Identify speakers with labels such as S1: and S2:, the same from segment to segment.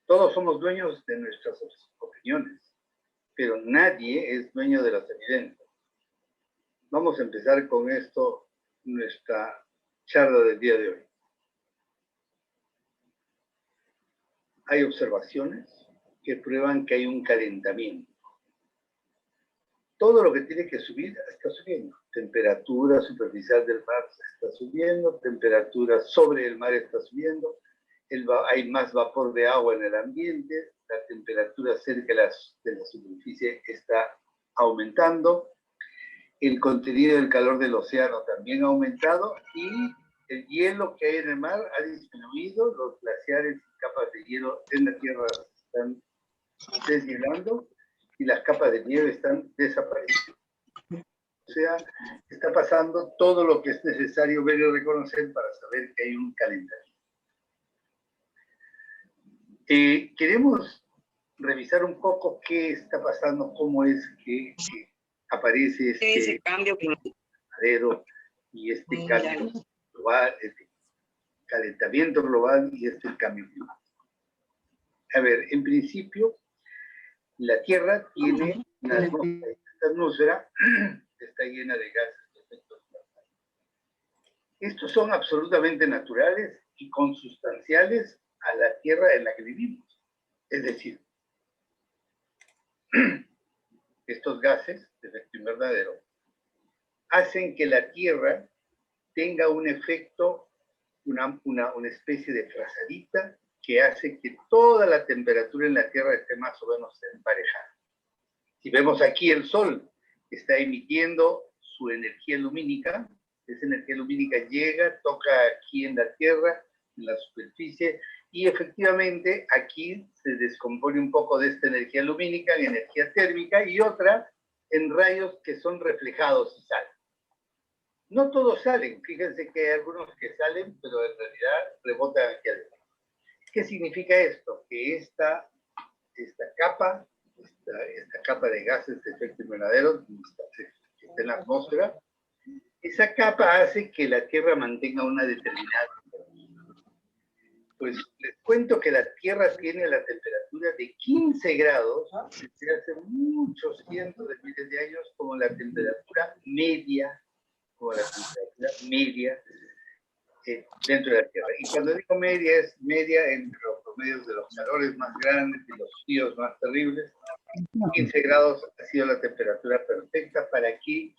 S1: Todos somos dueños de nuestras opiniones, pero nadie es dueño de las evidencias. Vamos a empezar con esto, nuestra charla del día de hoy. Hay observaciones que prueban que hay un calentamiento. Todo lo que tiene que subir está subiendo. Temperatura superficial del mar está subiendo, temperatura sobre el mar está subiendo, hay más vapor de agua en el ambiente, la temperatura cerca de la superficie está aumentando, el contenido del calor del océano también ha aumentado y el hielo que hay en el mar ha disminuido, los glaciares y capas de hielo en la Tierra están deshielando y las capas de nieve están desapareciendo. O sea, está pasando todo lo que es necesario ver y reconocer para saber que hay un calentamiento. Queremos revisar un poco qué está pasando, cómo es que aparece este cambio climático y este cambio global, este calentamiento global y este cambio climático. A ver, en principio, la Tierra tiene una atmósfera. Esta atmósfera está llena de gases de efecto invernadero. Estos son absolutamente naturales y consustanciales a la Tierra en la que vivimos. Es decir, estos gases de efecto invernadero hacen que la Tierra tenga un efecto, una especie de frazadita que hace que toda la temperatura en la Tierra esté más o menos emparejada. Si vemos aquí el Sol, está emitiendo su energía lumínica, esa energía lumínica llega, toca aquí en la Tierra, en la superficie, y efectivamente aquí se descompone un poco de esta energía lumínica en energía térmica y otra en rayos que son reflejados y salen. No todos salen, fíjense que hay algunos que salen, pero en realidad rebotan aquí adentro. ¿Qué significa esto? Que esta capa de gases de efecto invernadero que está en la atmósfera, esa capa hace que la Tierra mantenga una determinada temperatura. Pues les cuento que la Tierra tiene la temperatura de 15 grados desde hace muchos cientos de miles de años como la temperatura media, dentro de la Tierra. Y cuando digo media, es media entre los promedios de los calores más grandes y los fríos más terribles. 15 grados ha sido la temperatura perfecta para que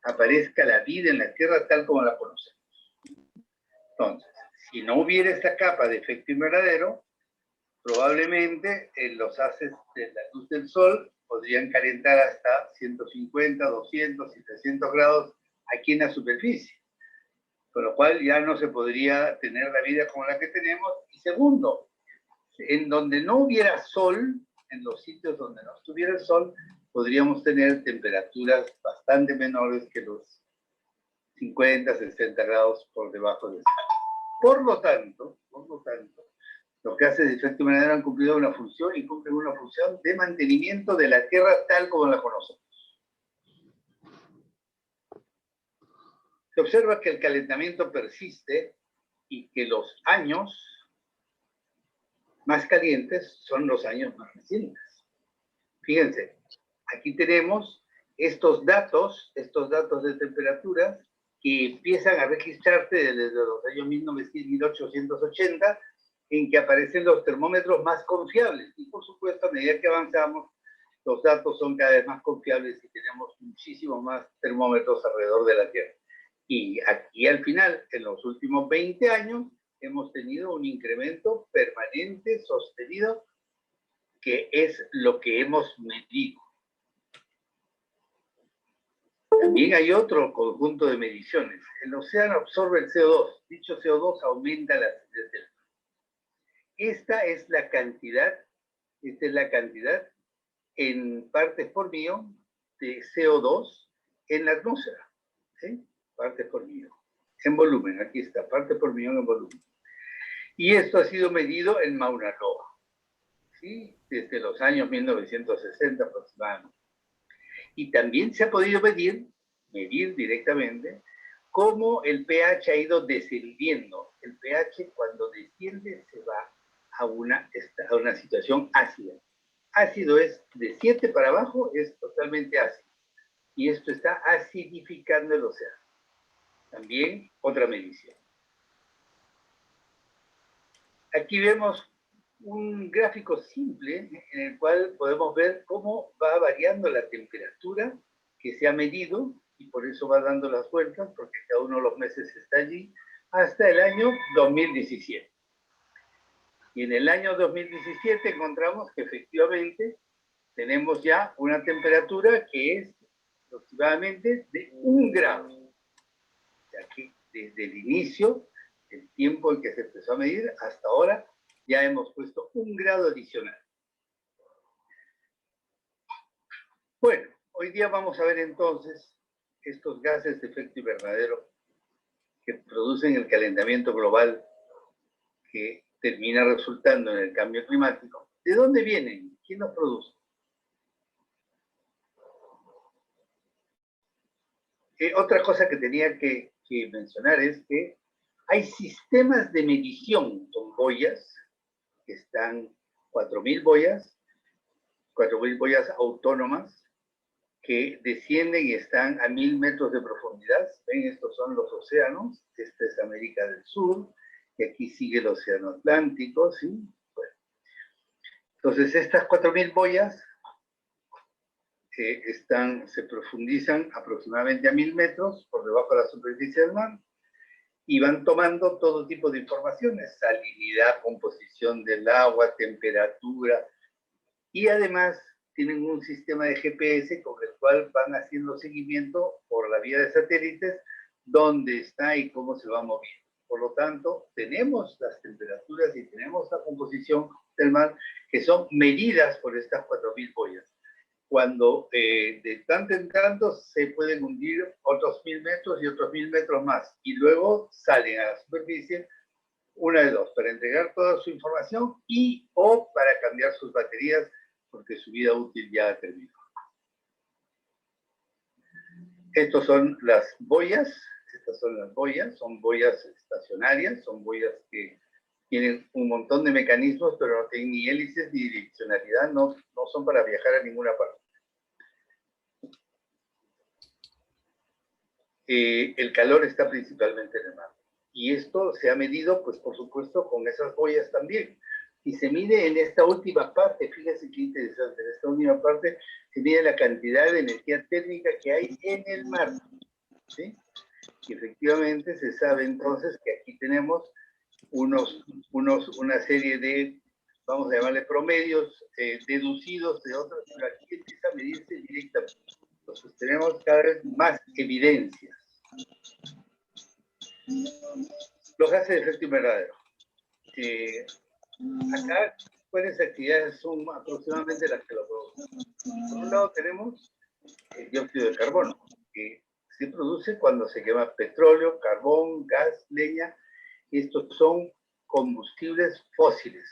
S1: aparezca la vida en la Tierra tal como la conocemos. Entonces, si no hubiera esta capa de efecto invernadero, probablemente los haces de la luz del Sol podrían calentar hasta 150, 200 y 300 grados aquí en la superficie. Con lo cual ya no se podría tener la vida como la que tenemos. Y segundo, en donde no hubiera sol, en los sitios donde no estuviera el sol, podríamos tener temperaturas bastante menores que los 50, 60 grados por debajo del sol. Por lo tanto, los gases de efecto invernadero han cumplido una función y cumplen una función de mantenimiento de la Tierra tal como la conocemos. Se observa que el calentamiento persiste y que los años más calientes son los años más recientes. Fíjense, aquí tenemos estos datos de temperaturas que empiezan a registrarse desde los años 1880, en que aparecen los termómetros más confiables. Y por supuesto, a medida que avanzamos, los datos son cada vez más confiables y tenemos muchísimos más termómetros alrededor de la Tierra. Y aquí al final, en los últimos 20 años, hemos tenido un incremento permanente, sostenido, que es lo que hemos medido. También hay otro conjunto de mediciones. El océano absorbe el CO2. Dicho CO2 aumenta la acidez del mar. Esta es la cantidad en partes por millón de CO2 en la atmósfera. ¿Sí? Partes por millón. En volumen, aquí está, parte por millón en volumen. Y esto ha sido medido en Mauna Loa, ¿sí? Desde los años 1960 aproximadamente. Y también se ha podido medir directamente cómo el pH ha ido descendiendo. El pH cuando desciende se va a una situación ácida. Ácido es de 7 para abajo, es totalmente ácido. Y esto está acidificando el océano. También otra medición. Aquí vemos un gráfico simple en el cual podemos ver cómo va variando la temperatura que se ha medido, y por eso va dando las vueltas, porque cada uno de los meses está allí, hasta el año 2017. Y en el año 2017 encontramos que efectivamente tenemos ya una temperatura que es aproximadamente de 1 grado. Ya que desde el inicio, el tiempo en que se empezó a medir, hasta ahora ya hemos puesto 1 grado adicional. Bueno, hoy día vamos a ver entonces estos gases de efecto invernadero que producen el calentamiento global que termina resultando en el cambio climático. ¿De dónde vienen? ¿Quién los produce? Otra cosa que tenía que mencionar es que hay sistemas de medición con boyas, que están 4.000 boyas autónomas, que descienden y están a 1.000 metros de profundidad. ¿Ven? Estos son los océanos. Esta es América del Sur, y aquí sigue el Océano Atlántico, ¿sí? Bueno. Entonces, estas 4.000 boyas se profundizan aproximadamente a 1.000 metros por debajo de la superficie del mar, y van tomando todo tipo de informaciones: salinidad, composición del agua, temperatura, y además tienen un sistema de GPS con el cual van haciendo seguimiento por la vía de satélites dónde está y cómo se va moviendo. Por lo tanto, tenemos las temperaturas y tenemos la composición del mar que son medidas por estas 4.000 boyas. Cuando de tanto en tanto se pueden hundir otros 1.000 metros y otros 1.000 metros más, y luego salen a la superficie, una de dos: para entregar toda su información y o para cambiar sus baterías, porque su vida útil ya ha terminado. Estas son las boyas, son boyas estacionarias, son boyas que tienen un montón de mecanismos, pero no tienen ni hélices ni direccionalidad, no son para viajar a ninguna parte. El calor está principalmente en el mar. Y esto se ha medido, pues por supuesto, con esas boyas también. Y se mide en esta última parte, fíjense qué interesante, en esta última parte se mide la cantidad de energía térmica que hay en el mar, ¿sí? Y efectivamente se sabe entonces que aquí tenemos una serie de, vamos a llamarle promedios, deducidos de otros, pero aquí empieza a medirse directamente. Entonces tenemos cada vez más evidencias. Los gases de efecto invernadero. Acá, ¿cuáles actividades son aproximadamente las que lo producen? Por un lado tenemos el dióxido de carbono, que se produce cuando se quema petróleo, carbón, gas, leña. Estos son combustibles fósiles.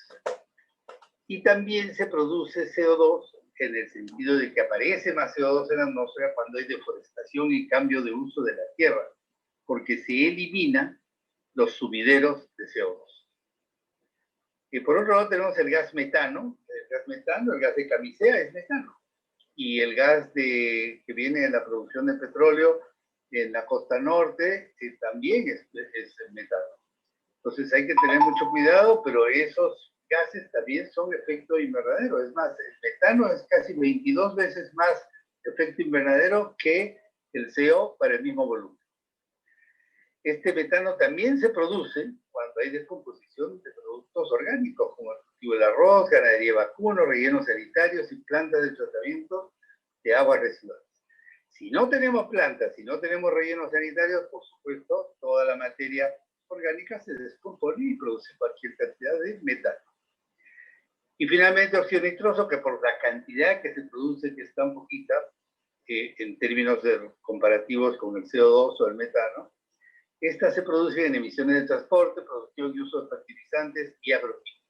S1: Y también se produce CO2, en el sentido de que aparece más CO2 en la atmósfera cuando hay deforestación y cambio de uso de la tierra, porque se eliminan los sumideros de CO2. Y por otro lado tenemos el gas metano. El gas de camisea es metano. Y el gas que viene de la producción de petróleo en la costa norte también es metano. Entonces hay que tener mucho cuidado, pero esos gases también son efecto invernadero. Es más, el metano es casi 22 veces más efecto invernadero que el CO para el mismo volumen. Este metano también se produce cuando hay descomposición de productos orgánicos, como el cultivo del arroz, ganadería vacuno, rellenos sanitarios y plantas de tratamiento de aguas residuales. Si no tenemos plantas, si no tenemos rellenos sanitarios, por supuesto, toda la materia orgánica se descompone y produce cualquier cantidad de metano. Y finalmente, óxido nitroso, que por la cantidad que se produce, que es tan poquita, en términos comparativos con el CO2 o el metano, esta se produce en emisiones de transporte, producción y uso de fertilizantes y agroquímicos.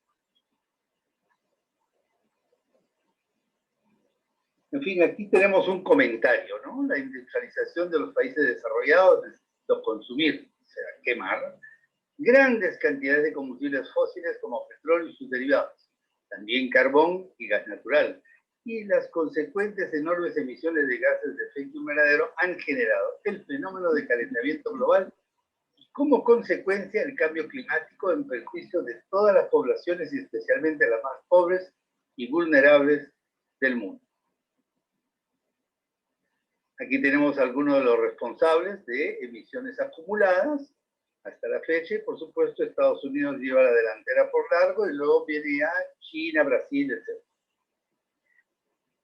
S1: En fin, aquí tenemos un comentario, ¿no? La industrialización de los países desarrollados es no consumir, o sea, quemar, grandes cantidades de combustibles fósiles como petróleo y sus derivados, también carbón y gas natural, y las consecuentes enormes emisiones de gases de efecto invernadero han generado el fenómeno de calentamiento global y como consecuencia el cambio climático en perjuicio de todas las poblaciones y especialmente las más pobres y vulnerables del mundo. Aquí tenemos algunos de los responsables de emisiones acumuladas hasta la fecha, y por supuesto Estados Unidos lleva la delantera por largo, y luego viene a China, Brasil, etc.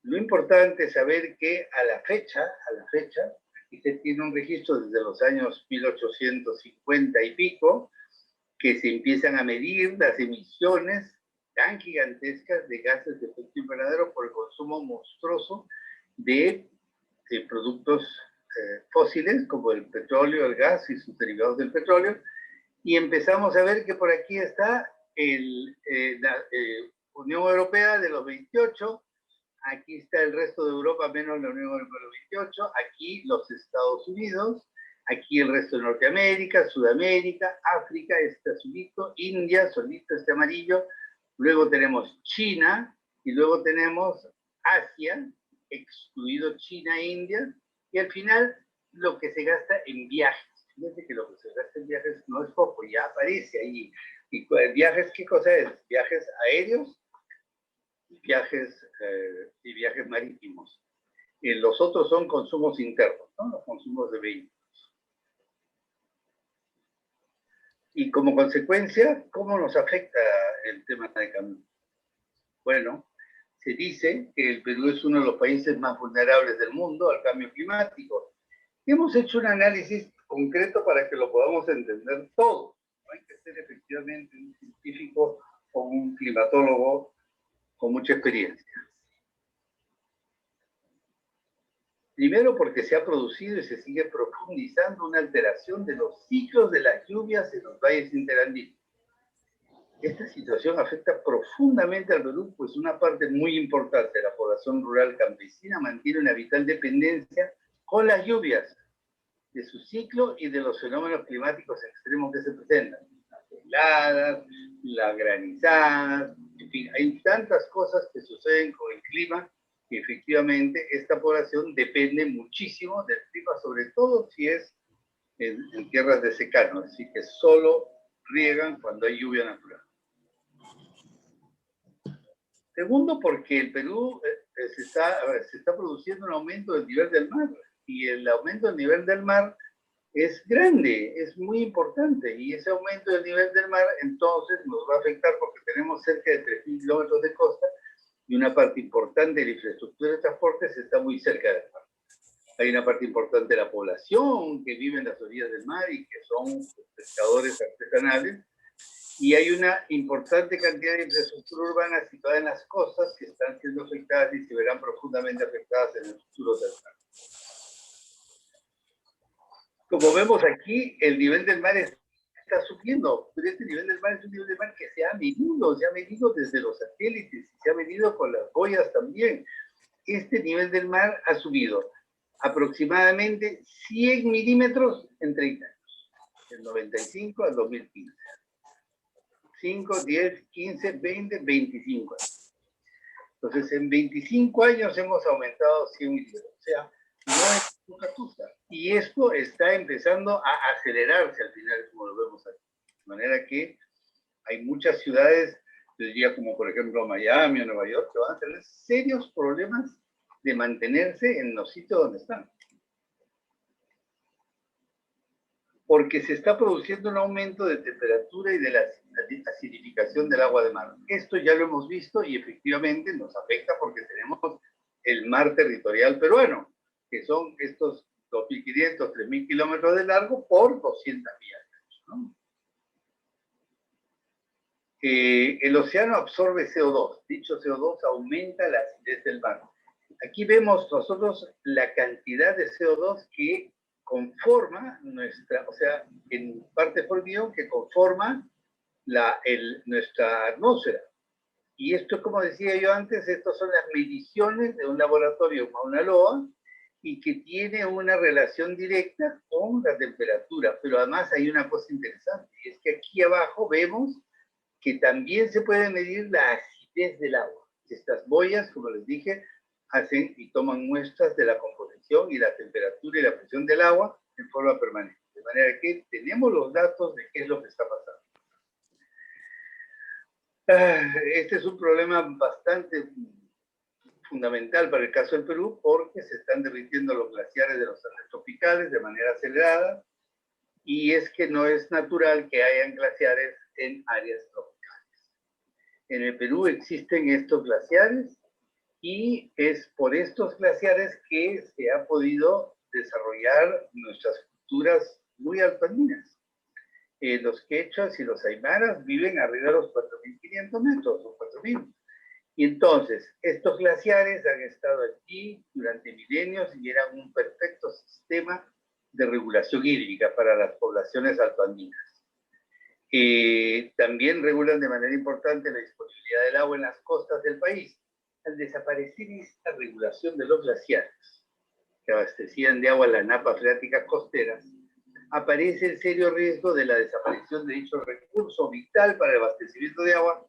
S1: Lo importante es saber que a la fecha, aquí se tiene un registro desde los años 1850 y pico, que se empiezan a medir las emisiones tan gigantescas de gases de efecto invernadero por el consumo monstruoso de productos fósiles como el petróleo, el gas y sus derivados del petróleo, y empezamos a ver que por aquí está la Unión Europea de los 28, aquí está el resto de Europa menos la Unión Europea de los 28, aquí los Estados Unidos, aquí el resto de Norteamérica, Sudamérica, África, este azulito, India, solito este amarillo, luego tenemos China, y luego tenemos Asia, excluido China e India, y al final lo que se gasta en viajes. Fíjense que lo que se gasta en viajes no es poco, ya aparece ahí. ¿Y viajes qué cosa es? Viajes aéreos y viajes marítimos. Los otros son consumos internos, ¿no? Los consumos de vehículos. Y como consecuencia, ¿cómo nos afecta el tema de cambio? Bueno, se dice que el Perú es uno de los países más vulnerables del mundo al cambio climático. Hemos hecho un análisis concreto para que lo podamos entender todo. No hay que ser efectivamente un científico o un climatólogo con mucha experiencia. Primero porque se ha producido y se sigue profundizando una alteración de los ciclos de las lluvias en los valles interandinos. Esta situación afecta profundamente al Perú, pues una parte muy importante de la población rural campesina mantiene una vital dependencia con las lluvias, de su ciclo y de los fenómenos climáticos extremos que se presentan. Las heladas, las granizadas, en fin, hay tantas cosas que suceden con el clima que efectivamente esta población depende muchísimo del clima, sobre todo si es en tierras de secano, así que solo riegan cuando hay lluvia natural. Segundo, porque el Perú se está produciendo un aumento del nivel del mar, y el aumento del nivel del mar es grande, es muy importante, y ese aumento del nivel del mar entonces nos va a afectar porque tenemos cerca de 3.000 kilómetros de costa y una parte importante de la infraestructura de transportes está muy cerca del mar. Hay una parte importante de la población que vive en las orillas del mar y que son pescadores artesanales, y hay una importante cantidad de infraestructura urbana situada en las costas que están siendo afectadas y se verán profundamente afectadas en el futuro cercano. Como vemos aquí, el nivel del mar está subiendo, pero este nivel del mar es un nivel del mar que se ha medido desde los satélites, se ha medido con las boyas también. Este nivel del mar ha subido aproximadamente 100 milímetros en 30 años, del 95 al 2015. 5, 10, 15, 20, 25 años. Entonces, en 25 años hemos aumentado 100 milímetros. O sea, no es poca cosa. Y esto está empezando a acelerarse al final, como lo vemos aquí. De manera que hay muchas ciudades, yo diría como por ejemplo Miami o Nueva York, que van a tener serios problemas de mantenerse en los sitios donde están. Porque se está produciendo un aumento de temperatura y de la acidificación del agua de mar. Esto ya lo hemos visto y efectivamente nos afecta porque tenemos el mar territorial peruano, que son estos 2.500, 3.000 kilómetros de largo por 200 millas, ¿no? El océano absorbe CO2. Dicho CO2 aumenta la acidez del mar. Aquí vemos nosotros la cantidad de CO2 que conforma nuestra, o sea, en parte por guión, que conforma nuestra atmósfera. Y esto, como decía yo antes, estas son las mediciones de un laboratorio Mauna Loa y que tiene una relación directa con la temperatura. Pero además hay una cosa interesante, y es que aquí aquí abajo vemos que también se puede medir la acidez del agua. Estas boyas, como les dije, hacen y toman muestras de la composición y la temperatura y la presión del agua en forma permanente. De manera que tenemos los datos de qué es lo que está pasando. Este es un problema bastante fundamental para el caso del Perú porque se están derritiendo los glaciares de los Andes tropicales de manera acelerada y es que no es natural que hayan glaciares en áreas tropicales. En el Perú existen estos glaciares y es por estos glaciares que se ha podido desarrollar nuestras culturas muy altoandinas. Los quechuas y los aymaras viven arriba de los 4.500 metros o 4.000. Y entonces, estos glaciares han estado aquí durante milenios y eran un perfecto sistema de regulación hídrica para las poblaciones altoandinas. También regulan de manera importante la disponibilidad del agua en las costas del país. Al desaparecer esta regulación de los glaciares, que abastecían de agua las napas freáticas costeras, aparece el serio riesgo de la desaparición de dicho recurso vital para el abastecimiento de agua,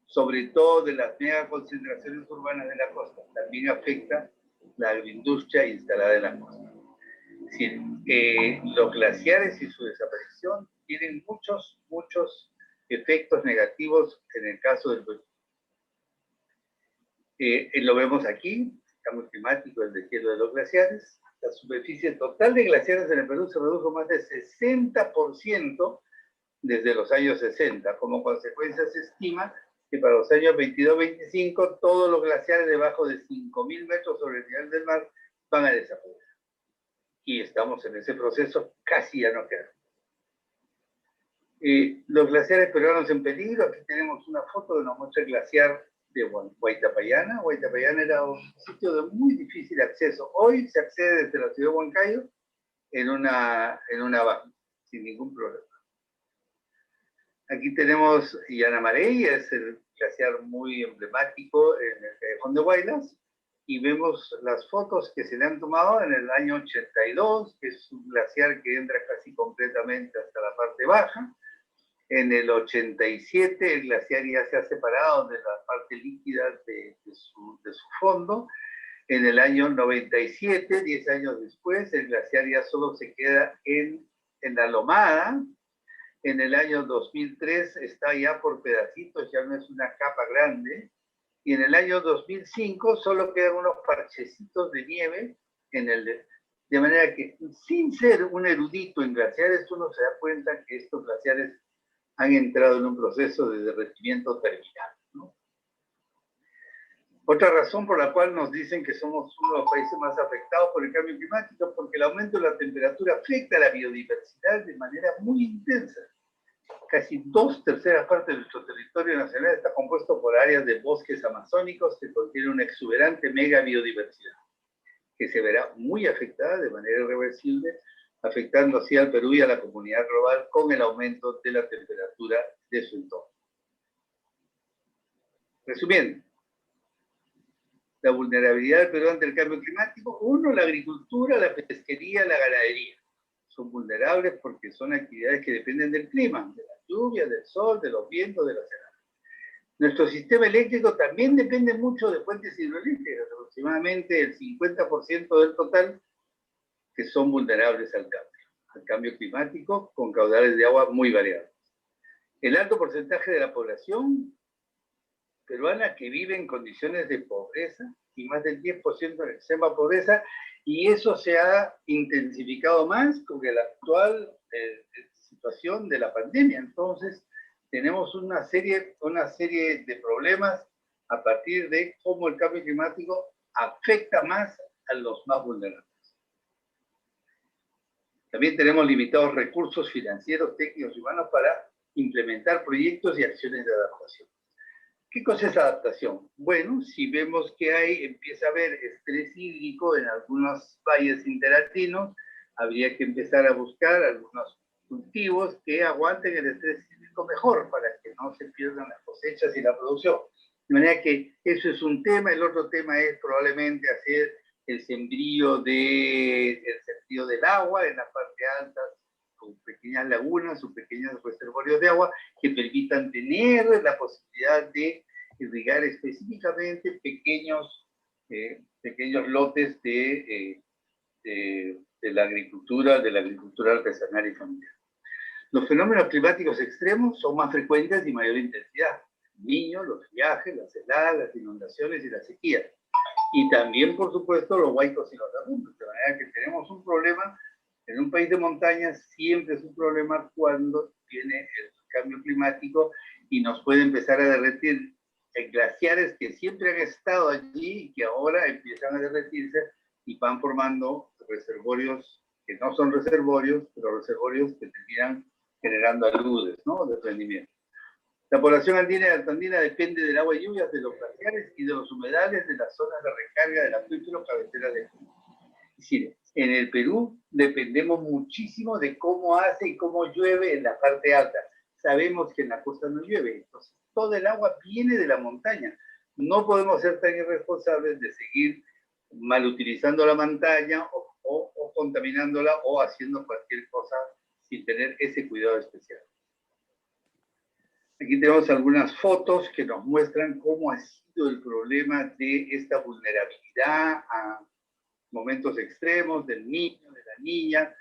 S1: sobre todo de las megaconcentraciones urbanas de la costa. También afecta la agroindustria instalada en la costa. Es decir, los glaciares y su desaparición tienen muchos efectos negativos en el caso del Perú. Lo vemos aquí, el cambio climático, el deshielo de los glaciares. La superficie total de glaciares en el Perú se redujo más de 60% desde los años 60. Como consecuencia, se estima que para los años 22-25 todos los glaciares debajo de 5.000 metros sobre el nivel del mar van a desaparecer. Y estamos en ese proceso, casi ya no quedan. Los glaciares peruanos en peligro. Aquí tenemos una foto de una muestra glaciar de Huaytapallana. Huaytapallana era un sitio de muy difícil acceso. Hoy se accede desde la ciudad de Huancayo en una van, sin ningún problema. Aquí tenemos Llanamarey, es el glaciar muy emblemático en el Callejón de Huaylas, y vemos las fotos que se le han tomado en el año 82, que es un glaciar que entra casi completamente hasta la parte baja. En el 87 el glaciar ya se ha separado de la parte líquida de su fondo. En el año 97, 10 años después, el glaciar ya solo se queda en la lomada. En el año 2003 está ya por pedacitos, ya no es una capa grande. Y en el año 2005 solo quedan unos parchecitos de nieve de manera que, sin ser un erudito en glaciares, uno se da cuenta que estos glaciares han entrado en un proceso de derretimiento terminal, ¿no? Otra razón por la cual nos dicen que somos uno de los países más afectados por el cambio climático, porque el aumento de la temperatura afecta a la biodiversidad de manera muy intensa. Casi 2/3 partes de nuestro territorio nacional está compuesto por áreas de bosques amazónicos que contienen una exuberante mega biodiversidad, que se verá muy afectada de manera irreversible, afectando así al Perú y a la comunidad global con el aumento de la temperatura de su entorno. Resumiendo, la vulnerabilidad del Perú ante el cambio climático: uno, la agricultura, la pesquería, la ganadería. Son vulnerables porque son actividades que dependen del clima, de la lluvia, del sol, de los vientos, de la helada. Nuestro sistema eléctrico también depende mucho de fuentes hidroeléctricas, aproximadamente el 50% del total, que son vulnerables al cambio climático, con caudales de agua muy variados. El alto porcentaje de la población peruana que vive en condiciones de pobreza, y más del 10% en extrema pobreza, y eso se ha intensificado más con la actual situación de la pandemia. Entonces, tenemos una serie de problemas a partir de cómo el cambio climático afecta más a los más vulnerables. También tenemos limitados recursos financieros, técnicos y humanos para implementar proyectos y acciones de adaptación. ¿Qué cosa es adaptación? Bueno, si vemos que empieza a haber estrés hídrico en algunos valles interandinos, habría que empezar a buscar algunos cultivos que aguanten el estrés hídrico mejor para que no se pierdan las cosechas y la producción. De manera que eso es un tema. El otro tema es probablemente hacer el sembrío del agua en la parte alta con pequeñas lagunas o pequeños reservorios de agua que permitan tener la posibilidad de irrigar específicamente pequeños lotes de la agricultura artesanal y familiar. Los fenómenos climáticos extremos son más frecuentes y mayor intensidad. El Niño, los viajes, las heladas, las inundaciones y la sequía. Y también, por supuesto, los huaicos y los derrumbes. De manera que tenemos un problema en un país de montañas, siempre es un problema cuando viene el cambio climático y nos puede empezar a derretir glaciares que siempre han estado allí y que ahora empiezan a derretirse y van formando reservorios que no son reservorios, pero reservorios que terminan generando aludes, ¿no?, de rendimiento. La población andina y altandina depende del agua y lluvias de los glaciares y de los humedales de las zonas de recarga del acuífero cabecera de Perú. Es decir, en el Perú dependemos muchísimo de cómo hace y cómo llueve en la parte alta. Sabemos que en la costa no llueve, entonces todo el agua viene de la montaña. No podemos ser tan irresponsables de seguir mal utilizando la montaña o contaminándola o haciendo cualquier cosa sin tener ese cuidado especial. Aquí tenemos algunas fotos que nos muestran cómo ha sido el problema de esta vulnerabilidad a momentos extremos del niño, de la niña,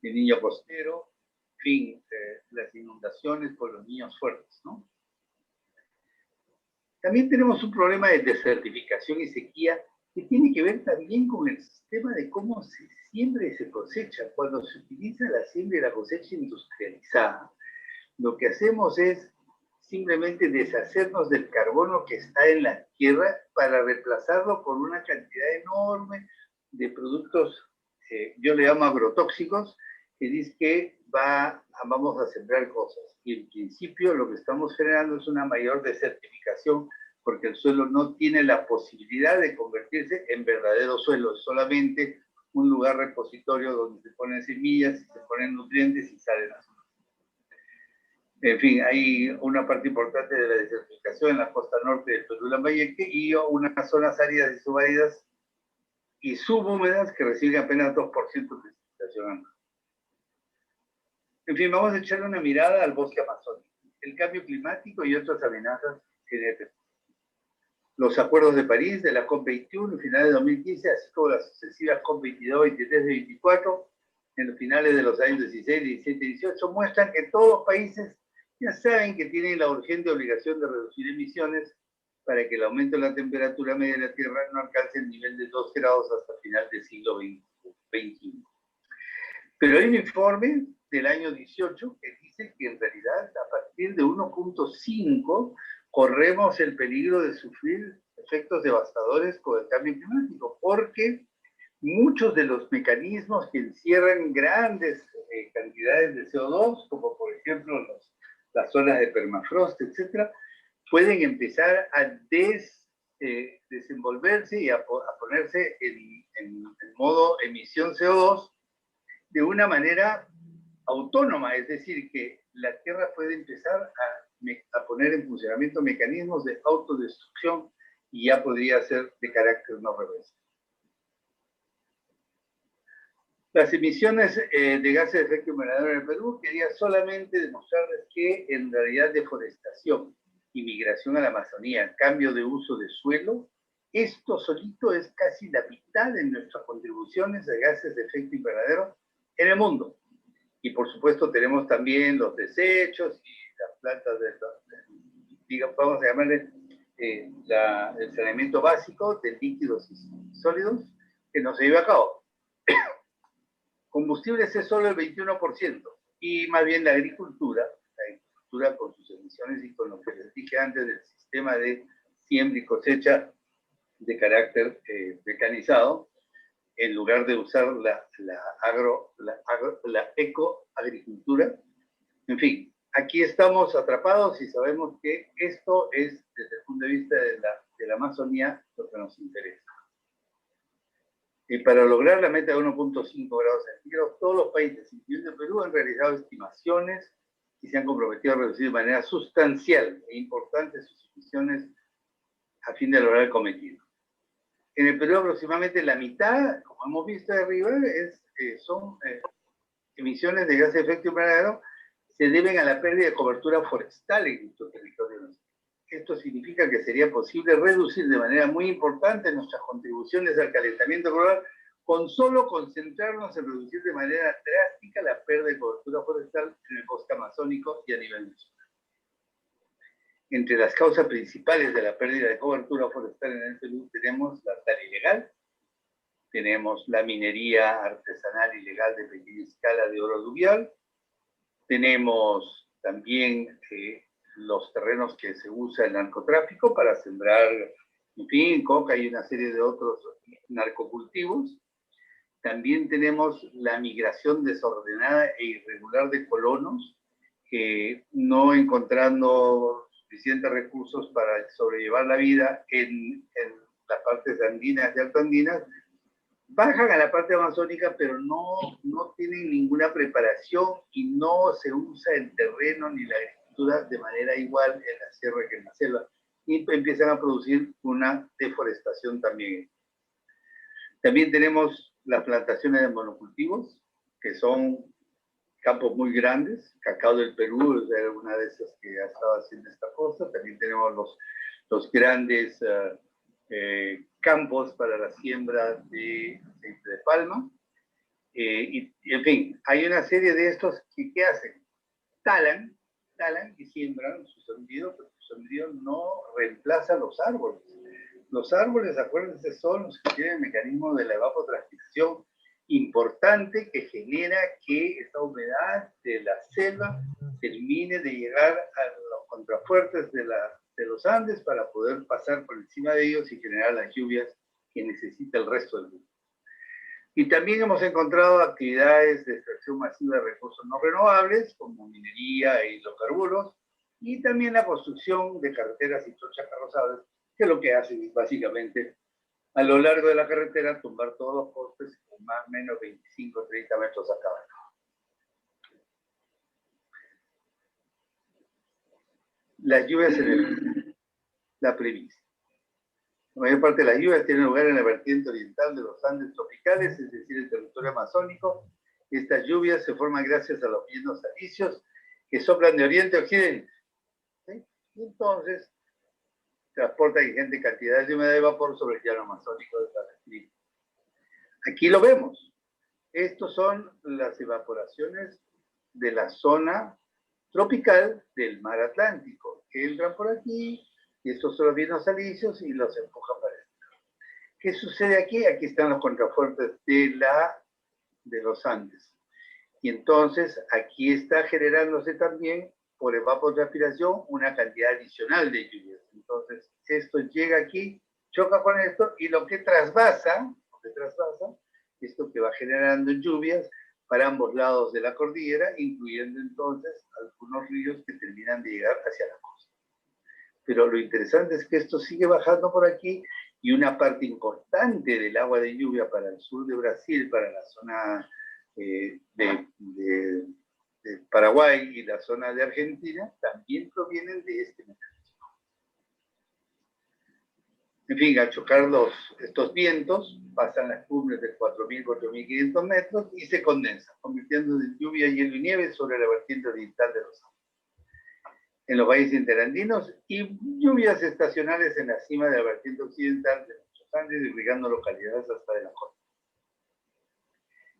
S1: del niño costero, en fin, las inundaciones por los niños fuertes, ¿no? También tenemos un problema de desertificación y sequía que tiene que ver también con el sistema de cómo se siembra y se cosecha. Cuando se utiliza la siembra y la cosecha industrializada, lo que hacemos es simplemente deshacernos del carbono que está en la tierra para reemplazarlo por una cantidad enorme de productos, yo le llamo agrotóxicos, que dice que vamos a sembrar cosas. Y en principio lo que estamos generando es una mayor desertificación, porque el suelo no tiene la posibilidad de convertirse en verdadero suelo, es solamente un lugar repositorio donde se ponen semillas, se ponen nutrientes y salen las cosas. En fin, hay una parte importante de la desertificación en la costa norte del Perú, Lambayeque, y unas zonas áridas y subáridas y subhúmedas que reciben apenas 2% de precipitación anual. En fin, vamos a echarle una mirada al bosque amazónico, el cambio climático y otras amenazas genéticas. Los acuerdos de París de la COP21 en finales de 2015, así como las sucesivas COP22, 23 y 24, en los finales de los años 16, 17 y 18, muestran que todos los países ya saben que tienen la urgente obligación de reducir emisiones para que el aumento de la temperatura media de la Tierra no alcance el nivel de 2 grados hasta el final del siglo XXI. Pero hay un informe del año 18 que dice que en realidad a partir de 1.5 corremos el peligro de sufrir efectos devastadores con el cambio climático, porque muchos de los mecanismos que encierran grandes cantidades de CO2, como por ejemplo las zonas de permafrost, etcétera, pueden empezar a desenvolverse y a ponerse en modo emisión CO2 de una manera autónoma, es decir, que la Tierra puede empezar a poner en funcionamiento mecanismos de autodestrucción y ya podría ser de carácter no reversible. Las emisiones de gases de efecto invernadero en el Perú, quería solamente demostrarles que en realidad deforestación, inmigración a la Amazonía, cambio de uso de suelo, esto solito es casi la mitad de nuestras contribuciones de gases de efecto invernadero en el mundo. Y por supuesto tenemos también los desechos y las plantas digamos, vamos a llamarle el saneamiento básico de líquidos y sólidos que no se lleva a cabo. Combustibles es solo el 21%, y más bien la agricultura con sus emisiones y con lo que les dije antes del sistema de siembra y cosecha de carácter mecanizado, en lugar de usar la ecoagricultura. En fin, aquí estamos atrapados y sabemos que esto es, desde el punto de vista de la Amazonía, lo que nos interesa. Y para lograr la meta de 1.5 grados centígrados, todos los países, incluyendo Perú, han realizado estimaciones y se han comprometido a reducir de manera sustancial e importante sus emisiones a fin de lograr el cometido. En el Perú aproximadamente la mitad, como hemos visto de arriba, son emisiones de gases de efecto invernadero se deben a la pérdida de cobertura forestal en nuestro territorio. Esto significa que sería posible reducir de manera muy importante nuestras contribuciones al calentamiento global con solo concentrarnos en reducir de manera drástica la pérdida de cobertura forestal en el bosque amazónico y a nivel nacional. Entre las causas principales de la pérdida de cobertura forestal en el Perú tenemos la tala ilegal, tenemos la minería artesanal ilegal de pequeña escala de oro aluvial, tenemos también los terrenos que se usa el narcotráfico para sembrar, en fin, coca y una serie de otros narcocultivos. También tenemos la migración desordenada e irregular de colonos, no encontrando suficientes recursos para sobrellevar la vida en las partes andinas y altoandinas, bajan a la parte amazónica, pero no tienen ninguna preparación y no se usa el terreno ni la agricultura de manera igual en la sierra que en la selva. Y empiezan a producir una deforestación también. También tenemos las plantaciones de monocultivos, que son campos muy grandes. Cacao del Perú es una de esas que ha estado haciendo esta cosa. También tenemos los grandes campos para la siembra de aceite de palma. Y, en fin, hay una serie de estos que ¿qué hacen? Talan y siembran su sembrío, pero su sembrío no reemplaza los árboles. Los árboles, acuérdense, son los que tienen el mecanismo de la evapotranspiración importante que genera que esta humedad de la selva termine de llegar a los contrafuertes de los Andes para poder pasar por encima de ellos y generar las lluvias que necesita el resto del mundo. Y también hemos encontrado actividades de extracción masiva de recursos no renovables, como minería e hidrocarburos, y también la construcción de carreteras y trochas carrozables, que lo que hacen es básicamente a lo largo de la carretera tumbar todos los postes con más o menos 25 o 30 metros a cada lado. Las lluvias en la premisa. La mayor parte de las lluvias tienen lugar en la vertiente oriental de los Andes tropicales, es decir, el territorio amazónico. Estas lluvias se forman gracias a los vientos alisios que soplan de oriente a occidente. ¿Sí? Y entonces transportan ingentes cantidades de humedad de vapor sobre el llano amazónico de Brasil. Aquí lo vemos. Estos son las evaporaciones de la zona tropical del mar Atlántico, que entran por aquí, y estos son los vientos alisios y los empujan para este lado. ¿Qué sucede aquí? Aquí están los contrafuertes de los Andes. Y entonces aquí está generándose también por evapotranspiración una cantidad adicional de lluvias. Entonces esto llega aquí, choca con esto, y lo que trasvasa, esto que va generando lluvias para ambos lados de la cordillera, incluyendo entonces algunos ríos que terminan de llegar hacia la costa. Pero lo interesante es que esto sigue bajando por aquí y una parte importante del agua de lluvia para el sur de Brasil, para la zona de Paraguay y la zona de Argentina, también provienen de este mecanismo. En fin, al chocar estos vientos, pasan las cumbres de 4.000, 4.500 metros y se condensan, convirtiéndose en lluvia, hielo y nieve sobre la vertiente oriental de los Andes, en los valles interandinos, y lluvias estacionales en la cima de la vertiente occidental de los Andes, irrigando localidades hasta de la costa.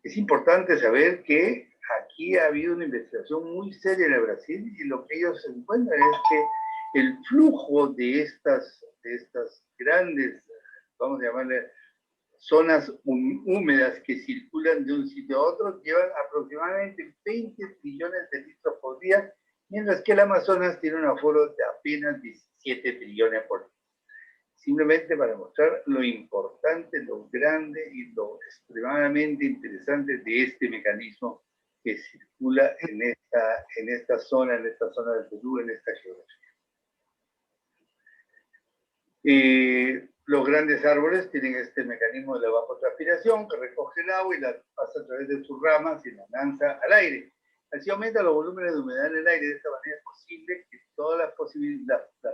S1: Es importante saber que aquí ha habido una investigación muy seria en el Brasil y lo que ellos encuentran es que el flujo de estas grandes, vamos a llamarle, zonas húmedas que circulan de un sitio a otro llevan aproximadamente 20 trillones de litros por día, mientras que el Amazonas tiene un aforo de apenas 17 trillones por día. Simplemente para mostrar lo importante, lo grande y lo extremadamente interesante de este mecanismo que circula en esta zona del Perú, en esta geografía. Los grandes árboles tienen este mecanismo de la evapotranspiración que recoge el agua y la pasa a través de sus ramas y la lanza al aire. Así aumenta los volúmenes de humedad en el aire. De esta manera es posible que todas las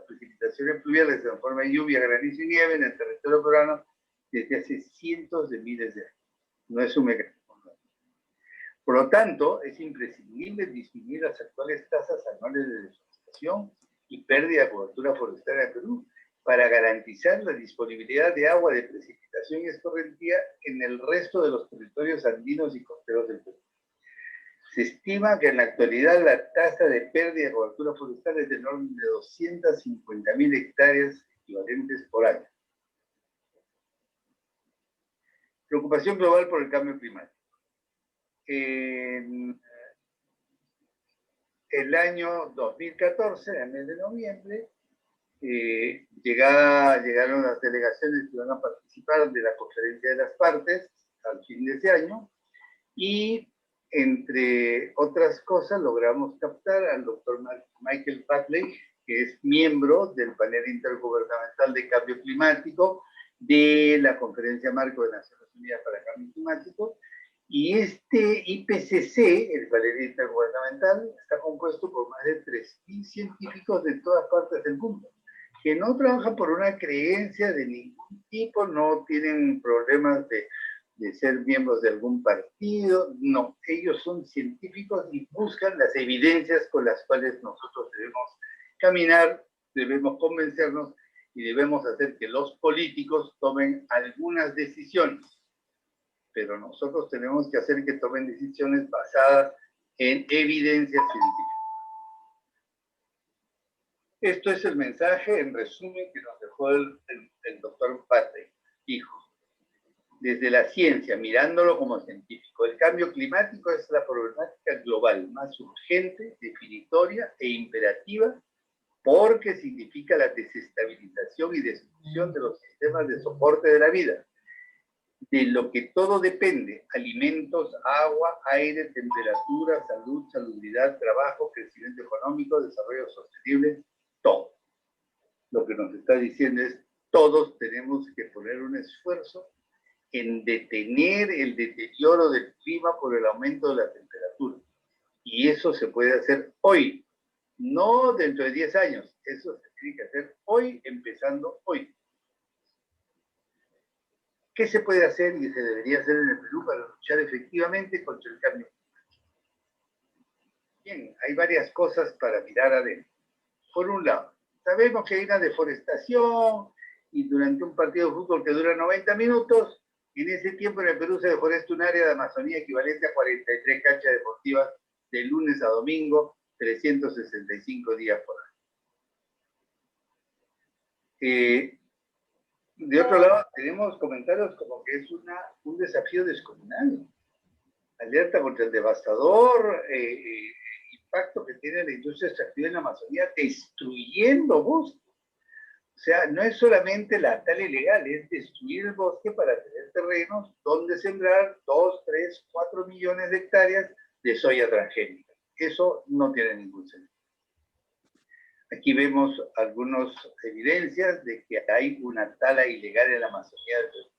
S1: precipitaciones pluviales se transformen en lluvia, granizo y nieve en el territorio peruano desde hace cientos de miles de años. No es un mecanismo nuevo. Por lo tanto, es imprescindible disminuir las actuales tasas anuales de deforestación y pérdida de cobertura forestal en Perú para garantizar la disponibilidad de agua de precipitación y escorrentía en el resto de los territorios andinos y costeros del Perú. Se estima que en la actualidad la tasa de pérdida de cobertura forestal es del orden de 250.000 hectáreas equivalentes por año. Preocupación global por el cambio climático. En el año 2014, en el mes de noviembre, llegaron las delegaciones que van a participar de la conferencia de las partes al fin de ese año, y entre otras cosas logramos captar al doctor Michael Buckley, que es miembro del panel intergubernamental de cambio climático de la Conferencia Marco de Naciones Unidas para el Cambio Climático, y este IPCC, el panel intergubernamental, está compuesto por más de 3.000 científicos de todas partes del mundo, que no trabajan por una creencia de ningún tipo, no tienen problemas de ser miembros de algún partido, no, ellos son científicos y buscan las evidencias con las cuales nosotros debemos caminar, debemos convencernos y debemos hacer que los políticos tomen algunas decisiones, pero nosotros tenemos que hacer que tomen decisiones basadas en evidencia científica. Esto es el mensaje, en resumen, que nos dejó el doctor Patrick. Dijo, desde la ciencia, mirándolo como científico, el cambio climático es la problemática global más urgente, definitoria e imperativa, porque significa la desestabilización y destrucción de los sistemas de soporte de la vida, de lo que todo depende: alimentos, agua, aire, temperatura, salud, salubridad, trabajo, crecimiento económico, desarrollo sostenible, todo. Lo que nos está diciendo es, todos tenemos que poner un esfuerzo en detener el deterioro del clima por el aumento de la temperatura. Y eso se puede hacer hoy, no dentro de 10 años. Eso se tiene que hacer hoy, empezando hoy. ¿Qué se puede hacer y se debería hacer en el Perú para luchar efectivamente contra el cambio climático? Bien, hay varias cosas para mirar adentro. Por un lado, sabemos que hay una deforestación y durante un partido de fútbol que dura 90 minutos, en ese tiempo en el Perú se deforesta un área de Amazonía equivalente a 43 canchas deportivas de lunes a domingo, 365 días por año. De otro lado, tenemos comentarios como que es un desafío descomunal. Alerta contra el devastador impacto que tiene la industria extractiva en la Amazonía, destruyendo bosques. O sea, no es solamente la tala ilegal, es destruir el bosque para tener terrenos donde sembrar 2, 3, 4 millones de hectáreas de soya transgénica. Eso no tiene ningún sentido. Aquí vemos algunas evidencias de que hay una tala ilegal en la Amazonía del Perú.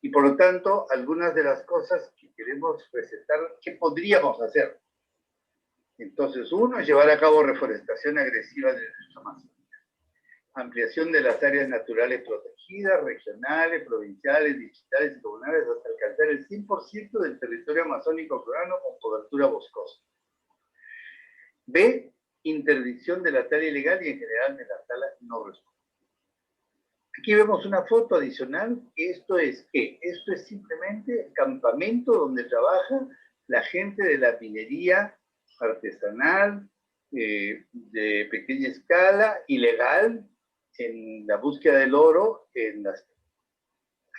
S1: Y por lo tanto, algunas de las cosas que queremos presentar, ¿qué podríamos hacer? Entonces, uno es llevar a cabo reforestación agresiva de nuestra Amazonía. Ampliación de las áreas naturales protegidas, regionales, provinciales, distritales y comunales hasta alcanzar el 100% del territorio amazónico peruano con cobertura boscosa. B, interdicción de la tala ilegal y en general de la tala no responsable. Aquí vemos una foto adicional. ¿Esto es qué? Esto es simplemente el campamento donde trabaja la gente de la minería artesanal, de pequeña escala, ilegal, en la búsqueda del oro.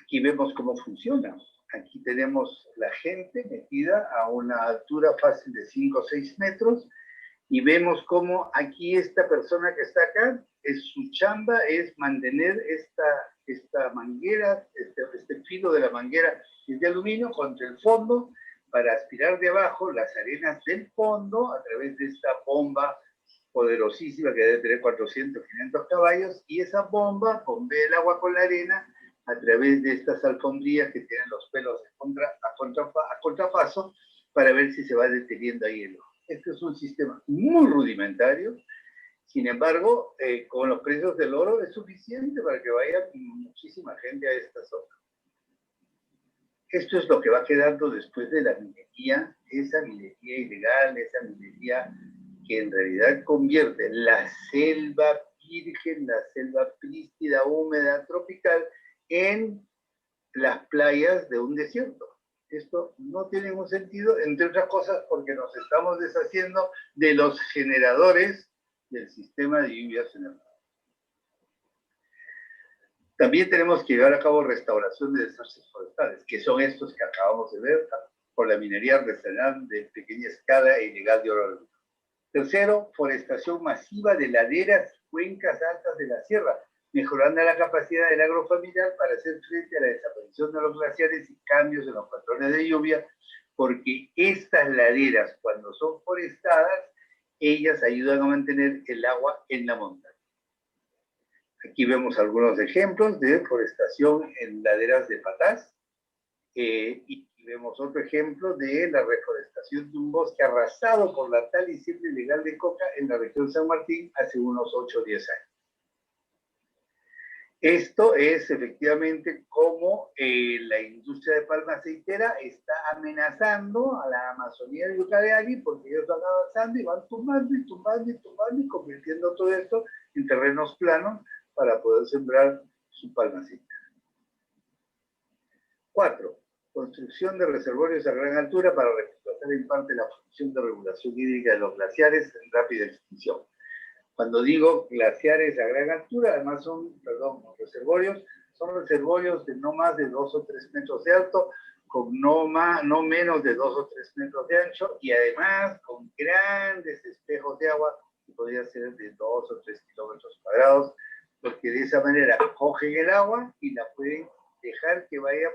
S1: Aquí vemos cómo funciona. Aquí tenemos la gente metida a una altura fácil de 5 o 6 metros, y vemos cómo aquí esta persona que está acá, su chamba es mantener esta manguera, este filo de la manguera es de aluminio contra el fondo para aspirar de abajo las arenas del fondo a través de esta bomba poderosísima que debe tener 400, 500 caballos, y esa bomba bombea el agua con la arena a través de estas alfombrillas que tienen los pelos a contrapaso para ver si se va deteniendo ahí el ojo. Este es un sistema muy rudimentario, sin embargo, con los precios del oro es suficiente para que vaya muchísima gente a esta zona. Esto es lo que va quedando después de la minería, esa minería ilegal, esa minería que en realidad convierte la selva virgen, la selva prístida, húmeda, tropical, en las playas de un desierto. Esto no tiene ningún sentido, entre otras cosas, porque nos estamos deshaciendo de los generadores del sistema de lluvias en el mar. También tenemos que llevar a cabo restauración de desastres forestales, que son estos que acabamos de ver, por la minería artesanal de pequeña escala e ilegal de oro. Tercero, forestación masiva de laderas y cuencas altas de la sierra, mejorando la capacidad del agrofamiliar para hacer frente a la desaparición de los glaciares y cambios en los patrones de lluvia, porque estas laderas, cuando son forestadas, ellas ayudan a mantener el agua en la montaña. Aquí vemos algunos ejemplos de forestación en laderas de Patás, y vemos otro ejemplo de la reforestación de un bosque arrasado por la tala y siembra ilegal de coca en la región San Martín hace unos 8 o 10 años. Esto es efectivamente como la industria de palma aceitera está amenazando a la Amazonía de Ucayali porque ellos van avanzando y van tumbando y tumbando y tumbando y convirtiendo todo esto en terrenos planos para poder sembrar su palma aceitera. 4. Construcción de reservorios a gran altura para reemplazar en parte la función de regulación hídrica de los glaciares en rápida extinción. Cuando digo glaciares a gran altura, además son, reservorios, son reservorios de no más de 2 o 3 metros de alto, con no menos de 2 o 3 metros de ancho, y además con grandes espejos de agua, que podría ser de 2 o 3 kilómetros cuadrados, porque de esa manera cogen el agua y la pueden dejar que vaya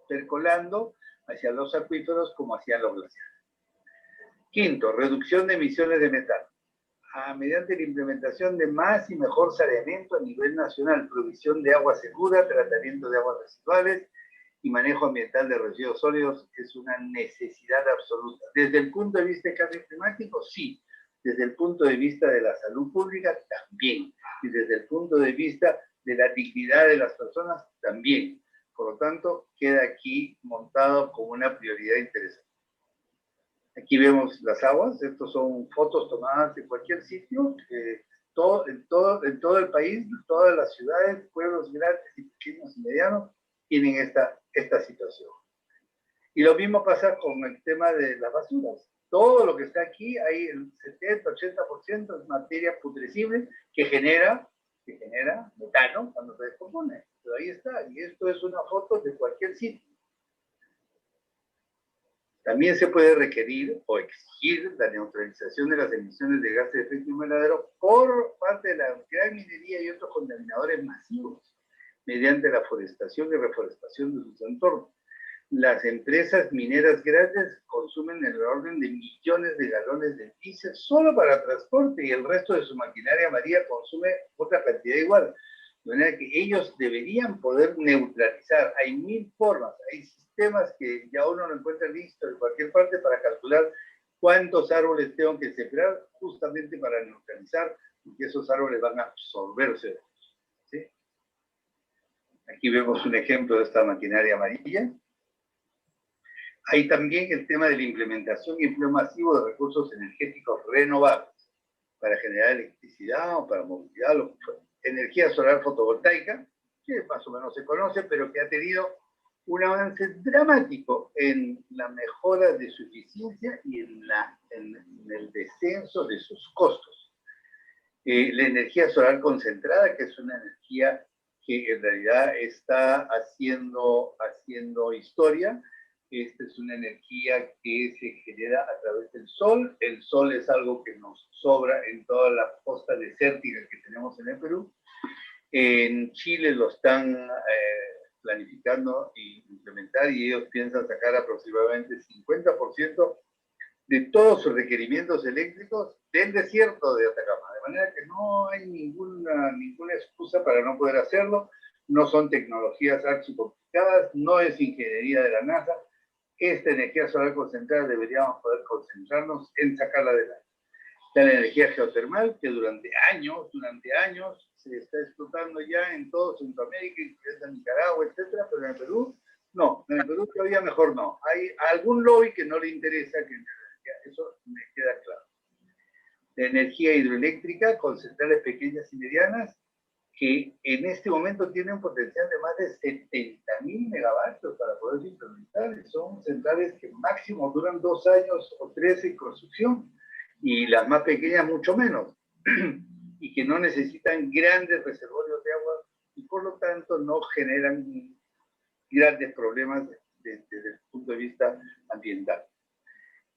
S1: percolando hacia los acuíferos como hacia los glaciares. Quinto, reducción de emisiones de metano. Mediante la implementación de más y mejor saneamiento a nivel nacional, provisión de agua segura, tratamiento de aguas residuales y manejo ambiental de residuos sólidos es una necesidad absoluta. Desde el punto de vista de cambio climático, sí. Desde el punto de vista de la salud pública, también. Y desde el punto de vista de la dignidad de las personas, también. Por lo tanto, queda aquí montado como una prioridad interesante. Aquí vemos las aguas, estos son fotos tomadas de cualquier sitio, en todo el país, todas las ciudades, pueblos grandes y pequeños y medianos tienen esta situación. Y lo mismo pasa con el tema de las basuras. Todo lo que está aquí, hay el 70-80% es materia putrescible que genera metano cuando se descompone. Pero ahí está, y esto es una foto de cualquier sitio. También se puede requerir o exigir la neutralización de las emisiones de gases de efecto invernadero por parte de la gran minería y otros contaminadores masivos mediante la forestación y reforestación de sus entornos. Las empresas mineras grandes consumen en el orden de millones de galones de diésel solo para transporte y el resto de su maquinaria amarilla consume otra cantidad igual. De manera que ellos deberían poder neutralizar. Hay 1000 formas, hay sistemas que ya uno lo encuentra listo en cualquier parte para calcular cuántos árboles tengo que sembrar justamente para neutralizar, porque esos árboles van a absorberse. ¿Sí? Aquí vemos un ejemplo de esta maquinaria amarilla. Hay también el tema de la implementación y empleo masivo de recursos energéticos renovables para generar electricidad o para movilidad, lo que fuera. Energía solar fotovoltaica, que más o menos se conoce, pero que ha tenido un avance dramático en la mejora de su eficiencia y en el descenso de sus costos. La energía solar concentrada, que es una energía que en realidad está haciendo historia. Esta es una energía que se genera a través del sol. El sol es algo que nos sobra en toda la costa desértica que tenemos en el Perú. En Chile lo están planificando e implementar y ellos piensan sacar aproximadamente 50% de todos sus requerimientos eléctricos del desierto de Atacama. De manera que no hay ninguna excusa para no poder hacerlo. No son tecnologías archicomplicadas, no es ingeniería de la NASA. Esta energía solar concentrada deberíamos poder concentrarnos en sacarla adelante. Está la energía geotermal, que durante años se está explotando ya en todo Centroamérica, incluyendo Nicaragua, etcétera, pero en el Perú No, en el Perú todavía mejor no. Hay algún lobby que no le interesa que eso me queda claro. La energía hidroeléctrica con centrales pequeñas y medianas que en este momento tienen un potencial de más de 70.000 megavatios para poder implementar. Son centrales que máximo duran 2 años o 3 en construcción y las más pequeñas mucho menos y que no necesitan grandes reservorios de agua y por lo tanto no generan grandes problemas desde el punto de vista ambiental.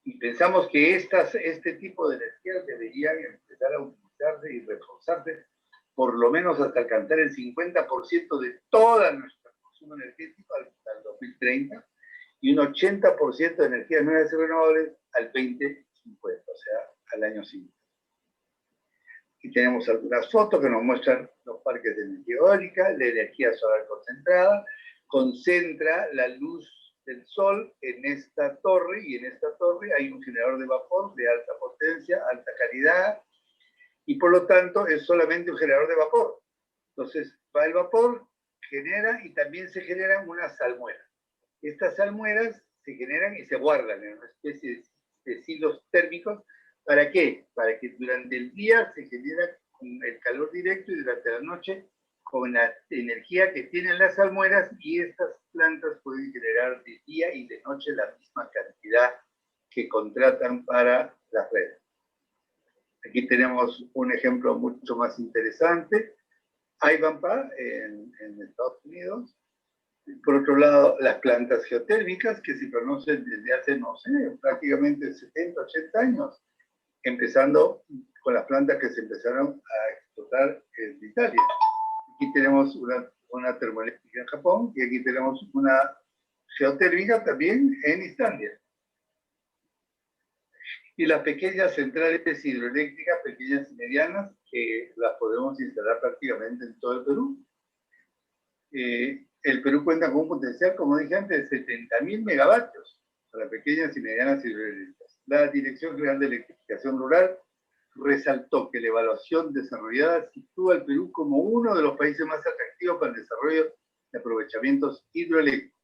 S1: Y pensamos que este tipo de energías deberían empezar a utilizarse y reforzarse por lo menos hasta alcanzar el 50% de toda nuestra consumo energético al 2030 y un 80% de energías nuevas y renovables al 2050, o sea, al año siguiente. Aquí tenemos algunas fotos que nos muestran los parques de energía eólica, la energía solar concentrada, concentra la luz del sol en esta torre y en esta torre hay un generador de vapor de alta potencia, alta calidad y por lo tanto es solamente un generador de vapor. Entonces va el vapor, genera y también se generan unas salmueras. Estas salmueras se generan y se guardan en una especie de silos térmicos. ¿Para qué? Para que durante el día se genera con el calor directo y durante la noche con la energía que tienen las salmueras y estas plantas pueden generar de día y de noche la misma cantidad que contratan para las redes. Aquí tenemos un ejemplo mucho más interesante. Ivanpah en Estados Unidos. Por otro lado, las plantas geotérmicas que se conocen desde hace, no sé, prácticamente 70, 80 años, empezando con las plantas que se empezaron a explotar en Italia. Aquí tenemos una termoeléctrica en Japón y aquí tenemos una geotérmica también en Islandia. Y las pequeñas centrales hidroeléctricas, pequeñas y medianas, que las podemos instalar prácticamente en todo el Perú. El Perú cuenta con un potencial, como dije antes, de 70.000 megavatios para pequeñas y medianas hidroeléctricas. La Dirección General de Electrificación Rural resaltó que la evaluación desarrollada sitúa al Perú como uno de los países más atractivos para el desarrollo de aprovechamientos hidroeléctricos.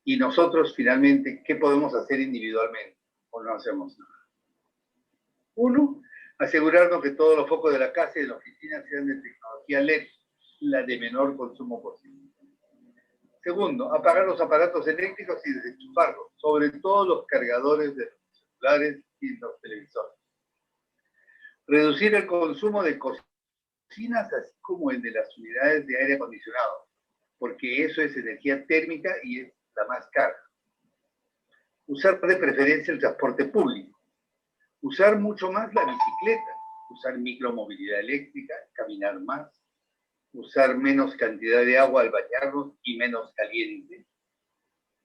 S1: Y nosotros, finalmente, ¿qué podemos hacer individualmente? O no hacemos nada. Uno, asegurarnos que todos los focos de la casa y de la oficina sean de tecnología LED, la de menor consumo posible. Segundo, apagar los aparatos eléctricos y desenchufarlos, sobre todo los cargadores de los celulares y los televisores. Reducir el consumo de cocinas, así como el de las unidades de aire acondicionado, porque eso es energía térmica y es la más cara. Usar de preferencia el transporte público. Usar mucho más la bicicleta. Usar micromovilidad eléctrica, caminar más. Usar menos cantidad de agua al bañarnos y menos caliente.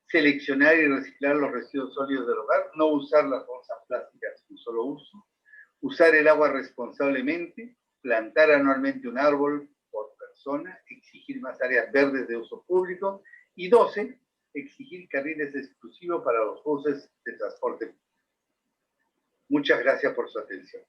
S1: Seleccionar y reciclar los residuos sólidos del hogar. No usar las bolsas plásticas de un solo uso. Usar el agua responsablemente. Plantar anualmente un árbol por persona. Exigir más áreas verdes de uso público. Y 12, exigir carriles exclusivos para los buses de transporte. Muchas gracias por su atención.